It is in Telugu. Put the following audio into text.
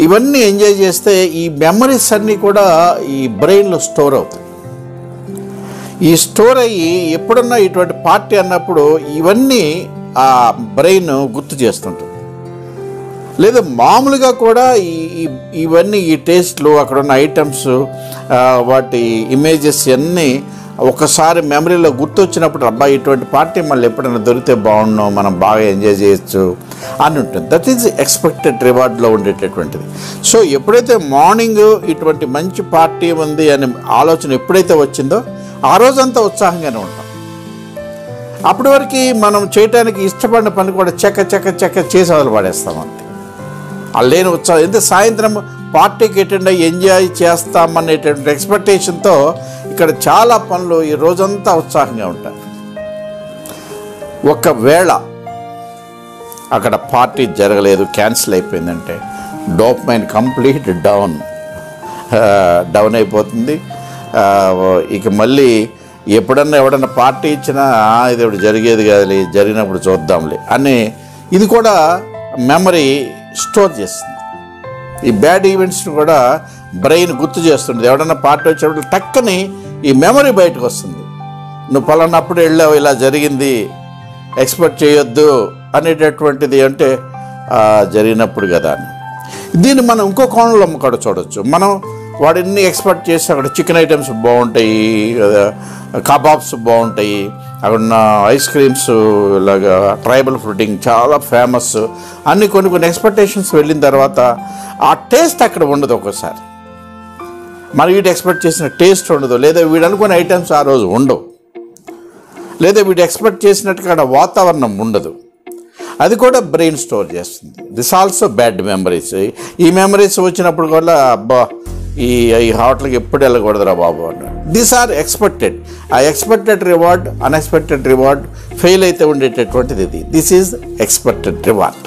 ఇవన్నీ ఎంజాయ్ చేస్తే ఈ మెమరీస్ అన్నీ కూడా ఈ బ్రెయిన్లో స్టోర్ అవుతాయి. ఈ స్టోర్ అయ్యి ఎప్పుడన్నా ఇటువంటి పార్టీ అన్నప్పుడు ఇవన్నీ ఆ బ్రెయిన్ గుర్తు చేస్తుంటుంది. లేదా మామూలుగా కూడా ఇవన్నీ ఈ టేస్ట్లు, అక్కడ ఉన్న ఐటమ్స్, వాటి ఇమేజెస్ అన్నీ ఒకసారి మెమరీలో గుర్తొచ్చినప్పుడు అబ్బాయి ఇటువంటి పార్టీ మళ్ళీ ఎప్పుడైనా దొరికితే బాగుండు, మనం బాగా ఎంజాయ్ చేయొచ్చు అని ఉంటుంది. దట్ ఈజ్ ఎక్స్పెక్టెడ్ రివార్డ్లో ఉండేటటువంటిది. సో ఎప్పుడైతే మార్నింగ్ ఇటువంటి మంచి పార్టీ ఉంది అనే ఆలోచన ఎప్పుడైతే వచ్చిందో ఆ రోజంతా ఉత్సాహంగానే ఉంటాం. అప్పటి వరకు మనం చేయడానికి ఇష్టపడిన పని కూడా చెక్క చేసి వదిలి పడేస్తాం అంతే. లేని ఉత్సాహం ఎందుకంటే సాయంత్రం పార్టీకి అటెండ్ అయ్యి ఎంజాయ్ చేస్తామనేటువంటి ఎక్స్పెక్టేషన్తో ఇక్కడ చాలా పనులు ఈ రోజంతా ఉత్సాహంగా ఉంటాయి. ఒకవేళ అక్కడ పార్టీ జరగలేదు, క్యాన్సిల్ అయిపోయిందంటే డోపమైన్ కంప్లీట్ డౌన్ అయిపోతుంది. ఇక మళ్ళీ ఎప్పుడన్నా ఎవడన్నా పార్టీ ఇచ్చినా ఇది ఇప్పుడు జరిగేది కాదులే, జరిగినప్పుడు చూద్దాంలే అని ఇది కూడా మెమరీ స్టోర్ చేస్తుంది. ఈ బ్యాడ్ ఈవెంట్స్ని కూడా బ్రెయిన్ గుర్తు చేస్తుంది. ఎవడన్నా పార్టీ వచ్చేటప్పుడు టక్కని ఈ మెమరీ బయటకు వస్తుంది. నువ్వు పలానప్పుడు వెళ్ళావు, ఇలా జరిగింది, ఎక్స్పెక్ట్ చేయొద్దు అనేటటువంటిది. అంటే జరిగినప్పుడు కదా అని. దీన్ని మనం ఇంకో కోణంలో కూడా చూడవచ్చు. మనం వాడిని ఎక్స్పెక్ట్ చేసి అక్కడ చికెన్ ఐటమ్స్ బాగుంటాయి, కబాబ్స్ బాగుంటాయి, అక్కడ ఉన్న ఐస్ క్రీమ్స్, ఇలాగా ట్రైబల్ ఫుడ్డింగ్ చాలా ఫేమస్ అన్ని కొన్ని ఎక్స్పెక్టేషన్స్ వెళ్ళిన తర్వాత ఆ టేస్ట్ అక్కడ ఉండదు. ఒక్కోసారి మరి వీడు ఎక్స్పెక్ట్ చేసిన టేస్ట్ ఉండదు, లేదా వీడు అనుకునే ఐటమ్స్ ఆ రోజు ఉండవు, లేదా వీడు ఎక్స్పెక్ట్ చేసినట్టుగా అక్కడ వాతావరణం ఉండదు. అది కూడా బ్రెయిన్ స్టోర్ చేస్తుంది. This also bad memories. ఈ మెమరీస్ వచ్చినప్పుడు కూడా అబ్బా ఈ హోటల్కి ఎప్పుడు వెళ్ళకూడదురా బాబు అన్నాడు. These are expected. ఆ expected reward, unexpected reward fail అయితే ఉండేటటువంటిది ఇది. This is expected reward.